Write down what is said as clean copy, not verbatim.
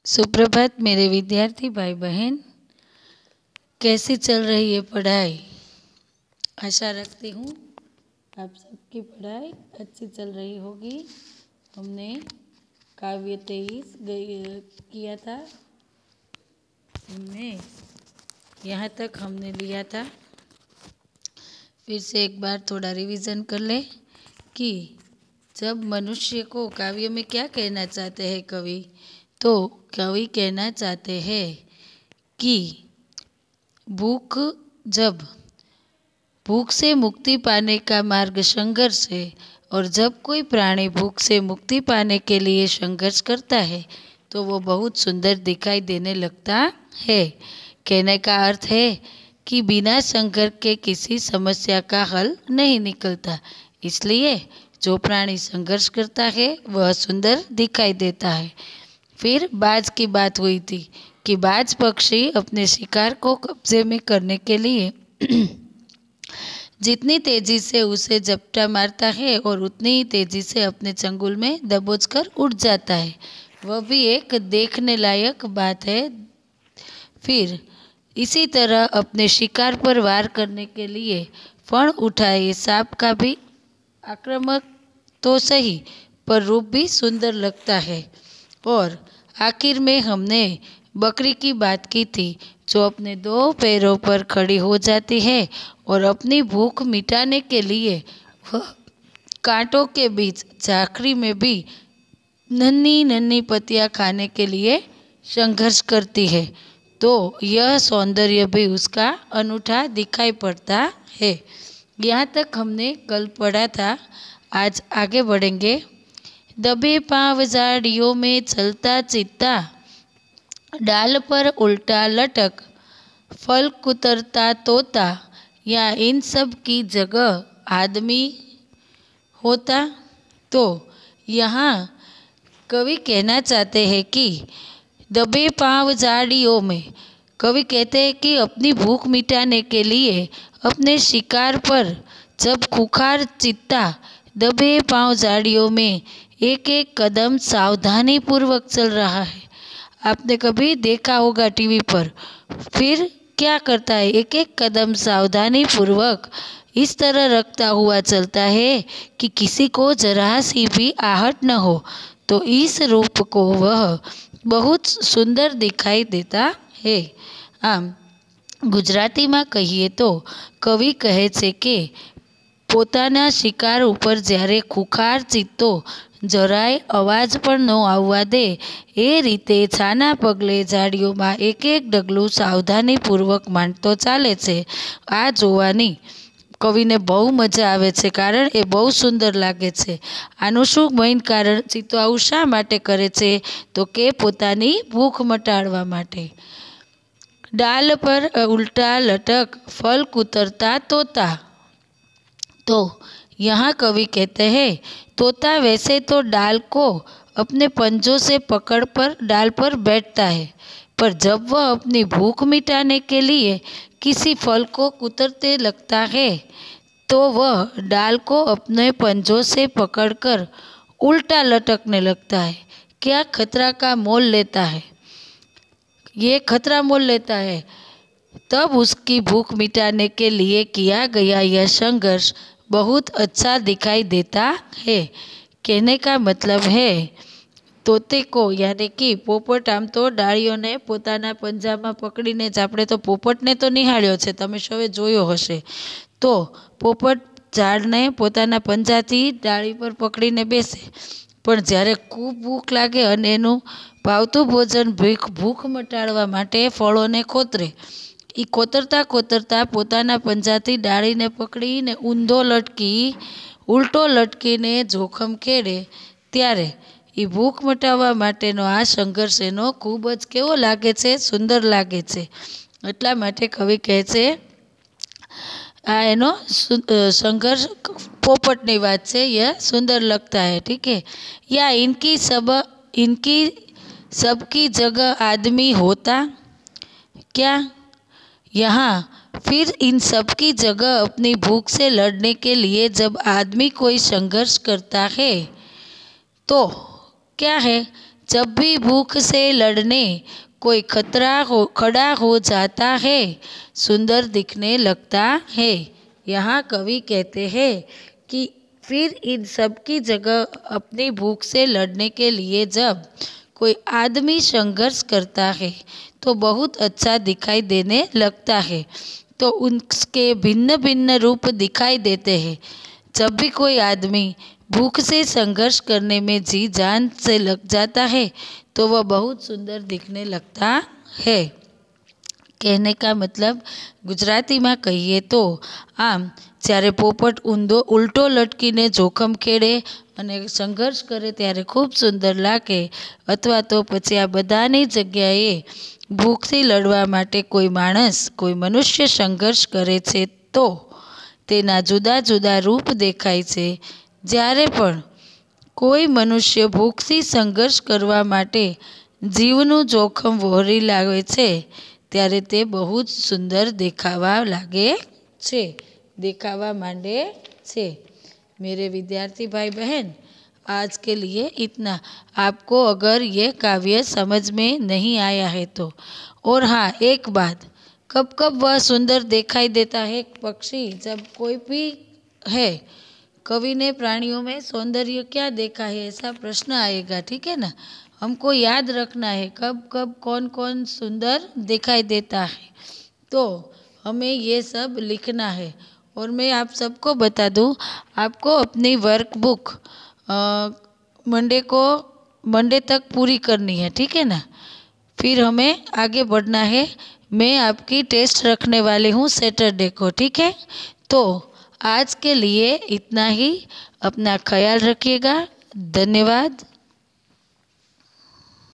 सुप्रभात मेरे विद्यार्थी भाई बहन, कैसी चल रही है पढ़ाई। आशा रखती हूँ आप सबकी पढ़ाई अच्छी चल रही होगी। हमने काव्य 23 किया था, हमने यहाँ तक हमने लिया था। फिर से एक बार थोड़ा रिवीजन कर ले कि जब मनुष्य को काव्य में क्या कहना चाहते हैं कवि, तो कवि कहना चाहते हैं कि जब भूख से मुक्ति पाने का मार्ग संघर्ष है, और जब कोई प्राणी भूख से मुक्ति पाने के लिए संघर्ष करता है तो वो बहुत सुंदर दिखाई देने लगता है। कहने का अर्थ है कि बिना संघर्ष के किसी समस्या का हल नहीं निकलता, इसलिए जो प्राणी संघर्ष करता है वह सुंदर दिखाई देता है। फिर बाज की बात हुई थी कि बाज पक्षी अपने शिकार को कब्जे में करने के लिए जितनी तेजी से उसे झपटा मारता है और उतनी ही तेजी से अपने चंगुल में दबोचकर उड़ जाता है। वह भी एक देखने लायक बात है। फिर इसी तरह अपने शिकार पर वार करने के लिए फण उठाए सांप का भी आक्रामक तो सही, पर रूप भी सुंदर लगता है। और आखिर में हमने बकरी की बात की थी, जो अपने दो पैरों पर खड़ी हो जाती है और अपनी भूख मिटाने के लिए वह कांटों के बीच झांकरी में भी नन्ही नन्ही पत्तियां खाने के लिए संघर्ष करती है, तो यह सौंदर्य भी उसका अनूठा दिखाई पड़ता है। यहाँ तक हमने कल पढ़ा था, आज आगे बढ़ेंगे। दबे पांव झाड़ियों में चलता चित्ता, डाल पर उल्टा लटक, फल कुतरता तोता, या इन सब की जगह आदमी होता। तो यहाँ कवि कहना चाहते हैं कि दबे पांव झाड़ियों में, कवि कहते हैं कि अपनी भूख मिटाने के लिए अपने शिकार पर जब खुखार चित्ता दबे पांव झाड़ियों में एक एक कदम सावधानी पूर्वक चल रहा है। आपने कभी देखा होगा टीवी पर, फिर क्या करता है, एक एक कदम सावधानी पूर्वक इस तरह रखता हुआ चलता है कि किसी को जरा सी भी आहट न हो। तो इस रूप को वह बहुत सुंदर दिखाई देता है। आम गुजराती में कहिए तो कवि कहे छे के પોતાના શિકાર ઉપર જ્યારે ખુખાર ચિત્તો જરાય અવાજ પણ ન આવવા દે, એ રીતે છાના પગલે ઝાડીઓમાં એક એક ડગલું સાવધાનીપૂર્વક માંડતો ચાલે છે। આ જોવાની કવિને બહુ મજા આવે છે, કારણ એ બહુ સુંદર લાગે છે। આનું શું મેઇન કારણ, ચિત્તો આવું શા માટે કરે છે, તો કે પોતાની ભૂખ મટાડવા માટે। डाल पर उल्टा लटक, फल कुतरता तोता। तो यहाँ कवि कहते हैं तोता वैसे तो डाल को अपने पंजों से पकड़ पर डाल पर बैठता है, पर जब वह अपनी भूख मिटाने के लिए किसी फल को कुतरते लगता है तो वह डाल को अपने पंजों से पकड़कर उल्टा लटकने लगता है। क्या खतरा का मोल लेता है, ये खतरा मोल लेता है। तब उसकी भूख मिटाने के लिए किया गया यह संघर्ष बहुत अच्छा दिखाई देता है। कहने का मतलब है तोते को, यानी कि पोपट आम तो डाळीओ ने पोताना पंजा में पकड़ीने ज आपणे तो पोपट ने तो निहाळ्यो छे, तमे सौए जोयो हशे। तो पोपट झाड़ ने पोताना पंजाथी डाळी पर पकड़ीने बेसे, पण ज्यारे खूब भूख लागे अने एनुं भावतुं भोजन भूख मटाड़वा माटे फळोने खोतरे, એ કોતરતા કોતરતા પોતાના પંજાથી ડાળીને પકડીને ઊંધો લટકી ઉલટો લટકીને જોખમ ખેડે, ત્યારે એ ભૂખ મટાવવા માટેનો આ સંઘર્ષ એનો ખૂબ જ કેવો લાગે છે, સુંદર લાગે છે। એટલા માટે કવિ કહે છે આ એનો સંઘર્ષ પોપટની વાત છે, यह सुंदर लगता है। ठीक है, या इनकी सबकी जगह आदमी होता। क्या यहाँ फिर इन सब की जगह अपनी भूख से लड़ने के लिए जब आदमी कोई संघर्ष करता है तो क्या है जब भी भूख से लड़ने कोई खड़ा हो जाता है, सुंदर दिखने लगता है। यहाँ कवि कहते हैं कि फिर इन सब की जगह अपनी भूख से लड़ने के लिए जब कोई आदमी संघर्ष करता है तो बहुत अच्छा दिखाई देने लगता है। तो उनके भिन्न भिन्न रूप दिखाई देते हैं। जब भी कोई आदमी भूख से संघर्ष करने में जी जान से लग जाता है तो वह बहुत सुंदर दिखने लगता है। कहने का मतलब गुजराती में कहिए तो आम જ્યારે પોપટ ઉલટો લટકીને જોખમ ખેડે અને સંઘર્ષ કરે ત્યારે ખૂબ સુંદર લાગે, અથવા તો પછી આ બધાની જગ્યાએ ભૂખથી લડવા માટે કોઈ માણસ કોઈ મનુષ્ય સંઘર્ષ કરે છે તો તેના જુદા જુદા રૂપ દેખાય છે। જ્યારે પણ કોઈ મનુષ્ય ભૂખથી સંઘર્ષ કરવા માટે જીવનું જોખમ વહોરી લાવે છે ત્યારે તે બહુ જ સુંદર દેખાવા લાગે છે, दिखावा मांडे छे। मेरे विद्यार्थी भाई बहन, आज के लिए इतना। आपको अगर ये काव्य समझ में नहीं आया है तो, और हाँ एक बात, कब कब वह सुंदर दिखाई देता है पक्षी, जब कोई भी है कवि ने प्राणियों में सौंदर्य क्या देखा है ऐसा प्रश्न आएगा, ठीक है ना। हमको याद रखना है कब कब कौन कौन सुंदर दिखाई देता है, तो हमें ये सब लिखना है। और मैं आप सबको बता दूं, आपको अपनी वर्कबुक मंडे तक पूरी करनी है, ठीक है ना। फिर हमें आगे बढ़ना है। मैं आपकी टेस्ट रखने वाली हूँ सैटरडे को, ठीक है। तो आज के लिए इतना ही। अपना ख्याल रखिएगा। धन्यवाद।